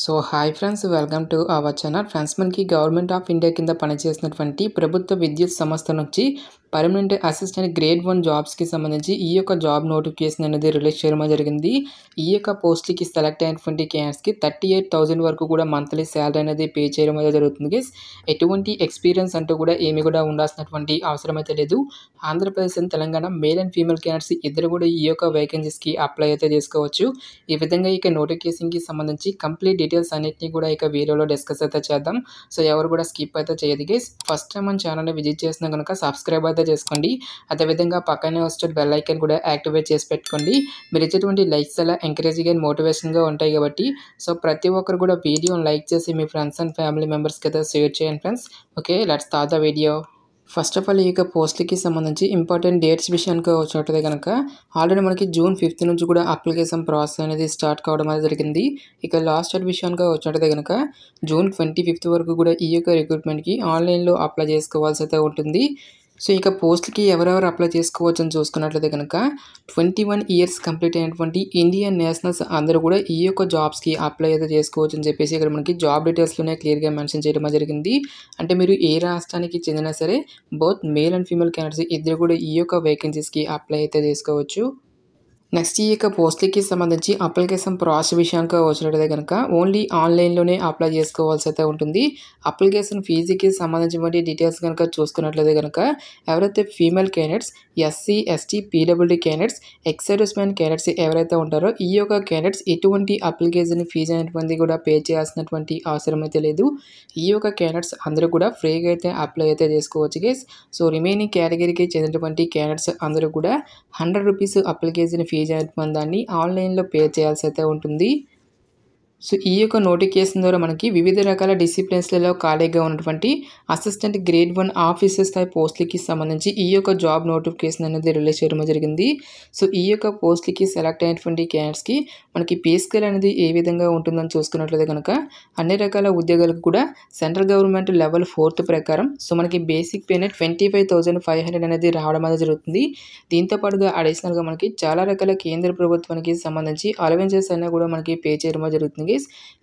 So hi friends, welcome to our channel. Friends, మనకి government of India కింద పనిచేసినటువంటి ప్రభుత్వ విద్యుత్ సంస్థ నుంచి పర్మనెంట్ అసిస్టెంట్ గ్రేడ్ 1 జాబ్స్కి సంబంధించి ఈ యొక్క జాబ్ నోటిఫికేషన్ అనేది రిలీజ్ చేయడం జరిగింది. ఈ యొక్క పోస్ట్కి సెలెక్ట్ అయినటువంటి క్యాండిడేట్స్కి 38,000 వరకు కూడా మంత్లీ శాలరీ అనేది పే చేయడం అయితే జరుగుతుంది గైస్. ఎటువంటి ఎక్స్పీరియన్స్ అంటూ కూడా ఏమి కూడా ఉండాల్సినటువంటి అవసరం అయితే లేదు. Andhra Pradesh and Telangana male and female candidates ఇద్దరు కూడా ఈ యొక్క వేకెన్సీస్కి అప్లై అయితే చేసుకోవచ్చు. ఈ విధంగా ఇక నోటిఫికేషన్కి సంబంధించి కంప్లీట్ డీటెయిల్స్ అన్నింటినీ కూడా ఇక వీడియోలో డిస్కస్ అయితే చేద్దాం. సో ఎవరు కూడా స్కిప్ అయితే చేయదు గైస్. ఫస్ట్ టైం మన ఛానల్ని విజిట్ చేసినా కనుక సబ్స్క్రైబ్ అయితే చేసుకోండి. అదేవిధంగా పక్కనే వచ్చే బెల్ ఐకాన్ కూడా యాక్టివేట్ చేసి పెట్టుకోండి. మీరు ఇచ్చేటువంటి లైక్స్ అలా ఎంకరేజింగ్ అండ్ మోటివేషన్గా ఉంటాయి కాబట్టి సో ప్రతి ఒక్కరు కూడా వీడియోని లైక్ చేసి మీ ఫ్రెండ్స్ అండ్ ఫ్యామిలీ మెంబర్స్కి అయితే షేర్ చేయండి friends. Okay, let's start the video. First of all ఈ యొక్క పోస్ట్కి సంబంధించి ఇంపార్టెంట్ డేట్స్ విషయానికి వచ్చినట్లయితే కనుక ఆల్రెడీ మనకి జూన్ 5 నుంచి కూడా అప్లికేషన్ ప్రాసెస్ అనేది స్టార్ట్ కావడం అనేది జరిగింది. ఇక లాస్ట్ డేట్ విషయానికి వచ్చినట్లయితే కనుక జూన్ 25 వరకు కూడా ఈ యొక్క రిక్రూట్మెంట్కి ఆన్లైన్లో అప్లై చేసుకోవాల్సి అయితే ఉంటుంది. సో ఇక పోస్ట్కి ఎవరెవరు అప్లై చేసుకోవచ్చు అని చూసుకున్నట్లయితే కనుక 21 ఇయర్స్ కంప్లీట్ అయినటువంటి ఇండియన్ నేషనల్స్ అందరూ కూడా ఈ యొక్క జాబ్స్కి అప్లై అయితే చేసుకోవచ్చు అని చెప్పేసి ఇక్కడ మనకి జాబ్ డీటెయిల్స్లోనే క్లియర్గా మెన్షన్ చేయడం జరిగింది. అంటే మీరు ఏ రాష్ట్రానికి చెందినా సరే both male and female candidates ఇద్దరు కూడా ఈ యొక్క వేకెన్సీస్కి అప్లై అయితే చేసుకోవచ్చు. నెక్స్ట్ ఈ యొక్క పోస్ట్లకి సంబంధించి అప్లికేషన్ ప్రాసెస్ విషయానికి వచ్చినట్లయితే కనుక ఓన్లీ ఆన్లైన్లోనే అప్లై చేసుకోవాల్సి అయితే ఉంటుంది. అప్లికేషన్ ఫీజుకి సంబంధించిన డీటెయిల్స్ కనుక చూసుకున్నట్లయితే కనుక ఎవరైతే female candidates, SC, ST, PWD candidates, ex service man candidates ఎవరైతే ఉంటారో ఈ యొక్క క్యాండిడేట్స్ ఎటువంటి అప్లికేషన్ ఫీజు అనేటువంటి కూడా పే చేయాల్సినటువంటి అవసరం అయితే లేదు. ఈ యొక్క క్యాండిడేట్స్ అందరూ కూడా ఫ్రీగా అయితే అప్లై అయితే చేసుకోవచ్చు గైస్. సో రిమైనింగ్ కేటగిరీకి చెందినటువంటి క్యాండిడేట్స్ అందరూ కూడా 100 రూపీస్ అప్లికేషన్ ఫీజు అనేటువంటి దాన్ని ఆన్లైన్లో పే చేయాల్సి అయితే ఉంటుంది. సో ఈ యొక్క నోటిఫికేషన్ ద్వారా మనకి వివిధ రకాల డిసిప్లిన్స్లలో ఖాళీగా ఉన్నటువంటి అసిస్టెంట్ గ్రేడ్ 1 ఆఫీసర్ స్థాయి పోస్టులకి సంబంధించి ఈ యొక్క జాబ్ నోటిఫికేషన్ అనేది రిలీజ్ చేయడం జరిగింది. సో ఈ యొక్క పోస్టులకి సెలెక్ట్ అయినటువంటి క్యాండిడేట్స్కి మనకి పే స్కేల్ అనేది ఏ విధంగా ఉంటుందని చూసుకున్నట్లయితే కనుక అన్ని రకాల ఉద్యోగాలకు కూడా సెంట్రల్ గవర్నమెంట్ లెవెల్ 4th ప్రకారం సో మనకి బేసిక్ పేనే 25,500 అనేది రావడం అనేది జరుగుతుంది. దీంతో పాటుగా అడిషనల్గా మనకి చాలా రకాల కేంద్ర ప్రభుత్వానికి సంబంధించి అలవెన్సెస్ అయినా కూడా మనకి పే చేయడం జరుగుతుంది.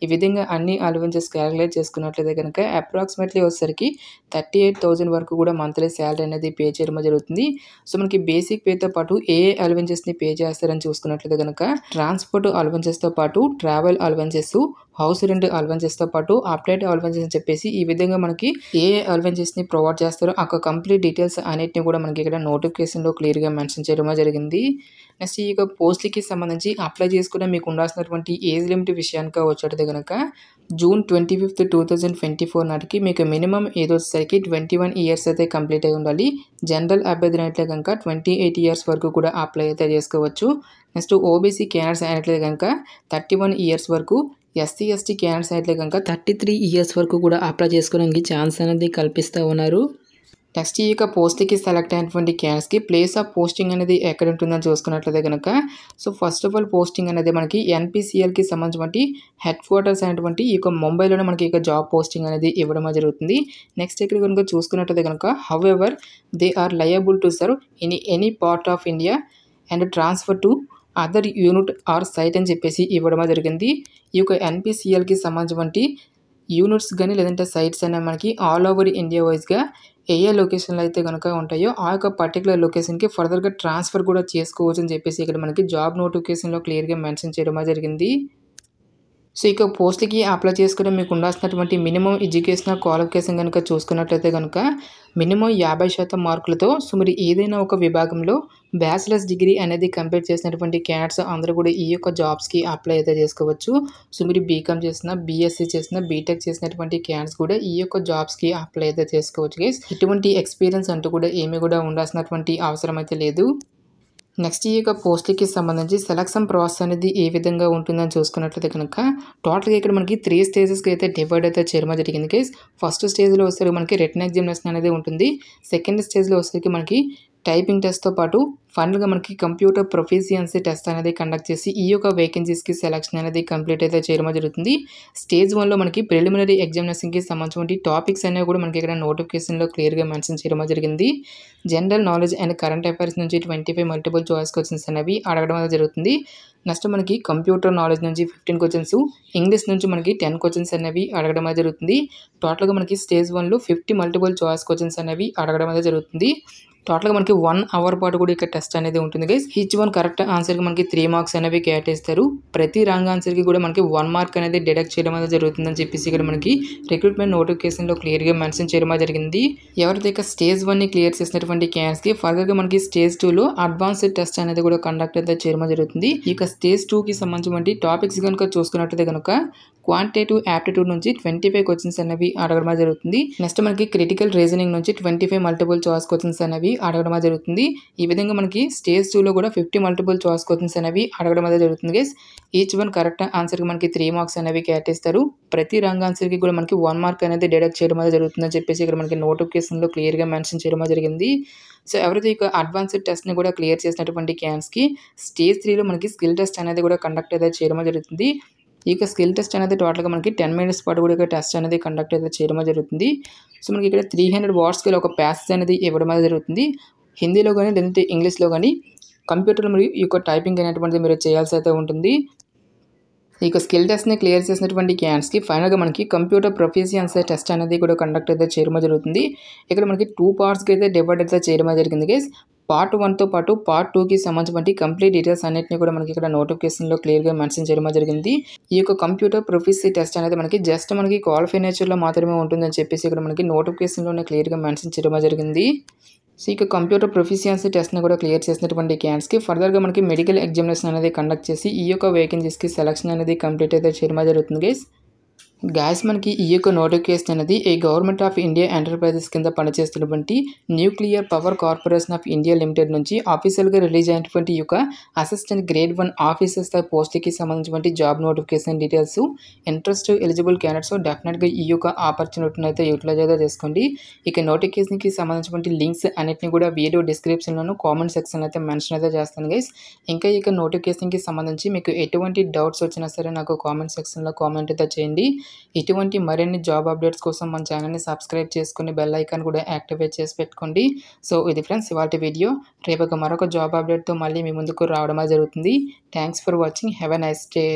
ఈ విధంగా అన్ని అలవెన్సెస్ క్యాలిక్యులేట్ చేసుకున్నట్లయితే కనుక అప్రాక్సిమేట్లీ వచ్చేసరికి 38,000 వరకు కూడా మంత్లీ శాలరీ అనేది పే చేయడం జరుగుతుంది. సో మనకి బేసిక్ పేతో పాటు ఏ అలవెన్సెస్ని పే చేస్తారని చూసుకున్నట్లయితే కనుక ట్రాన్స్పోర్ట్ అలవెన్సెస్తో పాటు ట్రావెల్ అలవెన్సెస్, హౌస్ రెంట్ అలవెన్సెస్తో పాటు అప్డేట్ అలవెన్సెస్ అని చెప్పేసి ఈ విధంగా మనకి ఏ అలవెన్సెస్ని ప్రొవైడ్ చేస్తారో ఆ కంప్లీట్ డీటెయిల్స్ అన్నిటిని కూడా మనకి ఇక్కడ నోటిఫికేషన్లో క్లియర్గా మెన్షన్ చేయడం జరిగింది. నెక్స్ట్ ఈ యొక్క పోస్ట్లకి సంబంధించి అప్లై చేసుకునే మీకు ఉండాల్సినటువంటి ఏజ్ లిమిట్ విషయానికి వచ్చేటది కనుక జూన్ 25, 2024 నాటికి మీకు మినిమం ఏజ్ వచ్చేసరికి 21 ఇయర్స్ అయితే కంప్లీట్ అయి ఉండాలి. జనరల్ అభ్యర్థి అయితే కనుక 28 ఇయర్స్ వరకు కూడా అప్లై అయితే చేసుకోవచ్చు. నెక్స్ట్ ఓబీసీ క్యాండిడేట్స్ అయినట్లయితే కనుక 31 ఇయర్స్ వరకు, ఎస్సీ, ఎస్టీ క్యాండిడేట్స్ అయితే కనుక 33 ఇయర్స్ వరకు కూడా అప్లై చేసుకోవడానికి ఛాన్స్ అనేది కల్పిస్తూ ఉన్నారు. నెక్స్ట్ ఈ యొక్క పోస్ట్కి సెలెక్ట్ అయినటువంటి క్యాండిడేట్స్కి ప్లేస్ ఆఫ్ పోస్టింగ్ అనేది ఎక్కడ ఉంటుందని చూసుకున్నట్లయితే కనుక so first of all posting అనేది మనకి ఎన్పిసిఎల్కి సంబంధించినటువంటి హెడ్ క్వార్టర్స్ అయినటువంటి ఈ యొక్క ముంబైలోనే మనకి ఇక జాబ్ పోస్టింగ్ అనేది ఇవ్వడం జరుగుతుంది. నెక్స్ట్ ఇక్కడ కనుక చూసుకున్నట్లయితే కనుక however they are liable to serve in any part of India and transfer to other unit or site అని చెప్పేసి ఇవ్వడం జరిగింది. ఈ యొక్క ఎన్పిసిఎల్కి సంబంధించినటువంటి యూనిట్స్ కానీ లేదంటే సైట్స్ అయినా మనకి ఆల్ ఓవర్ ఇండియా వైజ్గా ఏ లొకేషన్లో అయితే కనుక ఉంటాయో ఆ యొక్క పర్టికులర్ లొకేషన్కి ఫర్దర్గా ట్రాన్స్ఫర్ కూడా చేసుకోవచ్చు అని చెప్పేసి ఇక్కడ మనకి జాబ్ నోటిఫికేషన్లో క్లియర్గా మెన్షన్ చేయడం జరిగింది. సో ఇక పోస్ట్కి అప్లై చేసుకుంటే మీకు ఉండాల్సినటువంటి మినిమం ఎడ్యుకేషనల్ క్వాలిఫికేషన్ కనుక చూసుకున్నట్లయితే కనుక మినిమం 50% మార్కులతో సో మరి ఏదైనా ఒక విభాగంలో బ్యాచిలర్స్ డిగ్రీ అనేది కంప్లీట్ చేసినటువంటి క్యాండిడేట్స్ అందరూ కూడా ఈ యొక్క జాబ్స్కి అప్లై అయితే చేసుకోవచ్చు. సో మీరు బీకామ్ చేసిన, బీఎస్సీ చేసిన, బీటెక్ చేసినటువంటి క్యాండిడేట్స్ కూడా ఈ యొక్క జాబ్స్కి అప్లై అయితే చేసుకోవచ్చు గైస్. ఎటువంటి ఎక్స్పీరియన్స్ అంటూ కూడా ఏమీ కూడా ఉండాల్సినటువంటి అవసరం అయితే లేదు. నెక్స్ట్ ఈ యొక్క పోస్ట్లకి సంబంధించి సెలక్షన్ ప్రాసెస్ అనేది ఏ విధంగా ఉంటుందని చూసుకున్నట్లయితే కనుక టోటల్గా ఇక్కడ మనకి 3 స్టేజెస్కి అయితే డివైడ్ అయితే చేయడం జరిగింది గైస్. ఫస్ట్ స్టేజ్లో వచ్చేసరికి మనకి రిటన్ ఎగ్జామినేషన్ అనేది ఉంటుంది. సెకండ్ స్టేజ్లో వచ్చేసరికి మనకి టైపింగ్ టెస్ట్‌తో పాటు ఫైనల్‌గా మనకి కంప్యూటర్ ప్రొఫిషియన్సీ టెస్ట్ అనేది కండక్ట్ చేసి ఈ యొక్క వేకెన్సీస్‌కి సెలక్షన్ అనేది కంప్లీట్ అయితే చేయడం జరుగుతుంది. స్టేజ్ 1లో మనకి ప్రిలిమినరీ ఎగ్జామినేషన్‌కి సంబంధించినటువంటి టాపిక్స్ అనేవి కూడా మనకి ఇక్కడ నోటిఫికేషన్‌లో క్లియర్‌గా మెన్షన్ చేయడం జరిగింది. General knowledge and current affairs నుంచి 25 మల్టిపుల్ చాయిస్ క్వెషన్స్ అనేవి అడగడం అనేది జరుగుతుంది. నెక్స్ట్ మనకి కంప్యూటర్ నాలెడ్జ్ నుంచి 15 క్వెషన్స్, ఇంగ్లీష్ నుంచి మనకి 10 క్వెషన్స్ అనేవి అడగడం అనేది జరుగుతుంది. టోటల్‌గా మనకి స్టేజ్ 1లో 50 మల్టిపుల్ చాయిస్ క్వెషన్స్ అనేవి అడగడం అనేది జరుగుతుంది. టోటల్‌గా మనకి 1 అవర్ పాటు కూడా ఇక్కడ టెస్ట్ అనేది ఉంటుంది గైస్. ఈచ్ వన్ కరెక్ట్ ఆన్సర్‌కి మనకి 3 మార్క్స్ అనేవి కేటాయిస్తారు. ప్రతి రాంగ్ ఆన్సర్‌కి కూడా మనకి 1 మార్క్ అనేది డిడక్ట్ చేయడం అనేది జరుగుతుందని చెప్పేసి ఇక్కడ మనకి రిక్రూట్మెంట్ నోటిఫికేషన్‌లో క్లియర్‌గా మెన్షన్ చేయడం జరిగింది. ఎవరైతే ఇక స్టేజ్ 1ని క్లియర్ చేసినటువంటి క్యాండిడేట్స్‌కి ఫర్దర్‌గా మనకి స్టేజ్ 2లో అడ్వాన్స్డ్ టెస్ట్ అనేది కూడా కండక్ట్ అయితే చేయడం జరుగుతుంది. ఇక స్టేజ్ 2కి సంబంధించినటువంటి టాపిక్స్ కనుక చూసుకున్నట్లయితే కనుక క్వాంటిటేటివ్ యాప్టిట్యూడ్ నుంచి 25 క్వెషన్స్ అనేవి అడగడం జరుగుతుంది. నెక్స్ట్ మనకి క్రిటికల్ రీజనింగ్ నుంచి 25 మల్టిపుల్ చాయిస్ క్వెషన్స్ అనేవి అడగడం జరుగుతుంది. ఈ విధంగా మనకి స్టేజ్ 2లో కూడా 50 మల్టిపుల్ చాయిస్ క్వెషన్స్ అనేవి అడగడం జరుగుతుంది గైస్. ఈచ్ వన్ కరెక్ట్ ఆన్సర్‌కి మనకి 3 మార్క్స్ అనేవి కేటాయిస్తారు. ప్రతి రాంగ్ ఆన్సర్‌కి కూడా మనకి 1 మార్క్ అనేది డిడక్ట్ చేయడం జరుగుతుందని చెప్పేసి ఇక్కడ మనకి నోటిఫికేషన్‌లో క్లియర్‌గా మెన్షన్ చేయడం జరిగింది. సో ఎవరైతే ఇక అడ్వాన్స్డ్ టెస్ట్‌ని కూడా క్లియర్ చేసినటువంటి క్యాండిడేట్స్‌కి స్టేజ్ 3లో మనకి స్కిల్ టెస్ట్ అనేది కూడా కండక్ట్ అయితే చేయడం జరుగుతుంది. ఇక స్కిల్ టెస్ట్ అనేది టోటల్‌గా మనకి 10 మినిట్స్ పాటు కూడా టెస్ట్ అనేది కండక్ట్ అయితే చేయడం జరుగుతుంది. సో మనకి ఇక్కడ 300 వర్డ్స్ గల ఒక ప్యాసేజ్ అనేది ఇవ్వడం జరుగుతుంది. హిందీలో గాని లేదంటే ఇంగ్లీష్‌లో గాని కంప్యూటర్‌లో మరి ఈ యొక్క టైపింగ్ అనేటువంటిది మీరు చేయాల్సి అయితే ఉంటుంది. ఇక స్కిల్ టెస్ట్‌ని క్లియర్ చేసినటువంటి క్యాండిడేట్స్‌కి ఫైనల్‌గా మనకి కంప్యూటర్ ప్రొఫిషియన్సీ టెస్ట్ అనేది కూడా కండక్ట్ అయితే చేయడం జరుగుతుంది. ఇక్కడ మనకి 2 పార్ట్స్‌కి అయితే డివైడ్ అయితే చేయడం జరిగింది గైస్. పార్ట్ 1తో పాటు పార్ట్ 2కి సంబంధించినటువంటి కంప్లీట్ డీటెయిల్స్ అన్నిటిని కూడా మనకి ఇక్కడ నోటిఫికేషన్‌లో క్లియర్‌గా మెన్షన్ చేయడం జరిగింది. ఈ యొక్క కంప్యూటర్ ప్రొఫిషియన్సీ టెస్ట్ అనేది మనకి జస్ట్ మనకి క్వాలిఫై నేచర్‌లో మాత్రమే ఉంటుందని చెప్పేసి ఇక్కడ మనకి నోటిఫికేషన్‌లోనే క్లియర్‌గా మెన్షన్ చేయడం జరిగింది. సో ఇక కంప్యూటర్ ప్రొఫిషియన్సీ టెస్ట్‌ని కూడా క్లియర్ చేసినటువంటి క్యాండిడేట్స్‌కి ఫర్దర్‌గా మనకి మెడికల్ ఎగ్జామినేషన్ అనేది కండక్ట్ చేసి ఈ యొక్క వేకెన్సీస్‌కి సెలక్షన్ అనేది కంప్లీట్ అయితే చేయడం జరుగుతుంది గైస్. మనకి ఈ యొక్క నోటిఫికేషన్ అనేది ఈ గవర్నమెంట్ ఆఫ్ ఇండియా ఎంటర్ప్రైజెస్ కింద పనిచేస్తున్నటువంటి nuclear power corporation of India limited నుంచి ఆఫీషియల్‌గా రిలీజ్ అయినటువంటి ఈ యొక్క అసిస్టెంట్ గ్రేడ్ 1 ఆఫీసర్ స్థాయి పోస్ట్‌కి సంబంధించినటువంటి job notification details. Interest eligible candidates డెఫినెట్‌గా ఈ యొక్క ఆపర్చునిటీని అయితే యూటిలైజ్ అయితే చేసుకోండి. ఇక నోటిఫికేషన్‌కి సంబంధించినటువంటి లింక్స్ అన్నిటిని కూడా వీడియో డిస్క్రిప్షన్‌లోను కామెంట్ సెక్షన్‌లో అయితే మెన్షన్ అయితే చేస్తాను గైస్. ఇంకా ఇక నోటిఫికేషన్‌కి సంబంధించి మీకు ఎటువంటి డౌట్స్ వచ్చినా సరే నాకు కామెంట్ సెక్షన్‌లో కామెంట్ అయితే చేయండి. ఇటువంటి మరిన్ని జాబ్ అప్డేట్స్ కోసం మన ఛానల్‌ని సబ్స్క్రైబ్ చేసుకొని బెల్ ఐకాన్ కూడా యాక్టివేట్ చేసి పెట్టుకోండి. సో ఇది ఫ్రెండ్స్ ఇవాల్టి వీడియో. రేపు మరొక జాబ్ అప్డేట్‌తో మళ్ళీ మీ ముందుకు రావడం జరుగుతుంది. Thanks for watching. Have a nice day.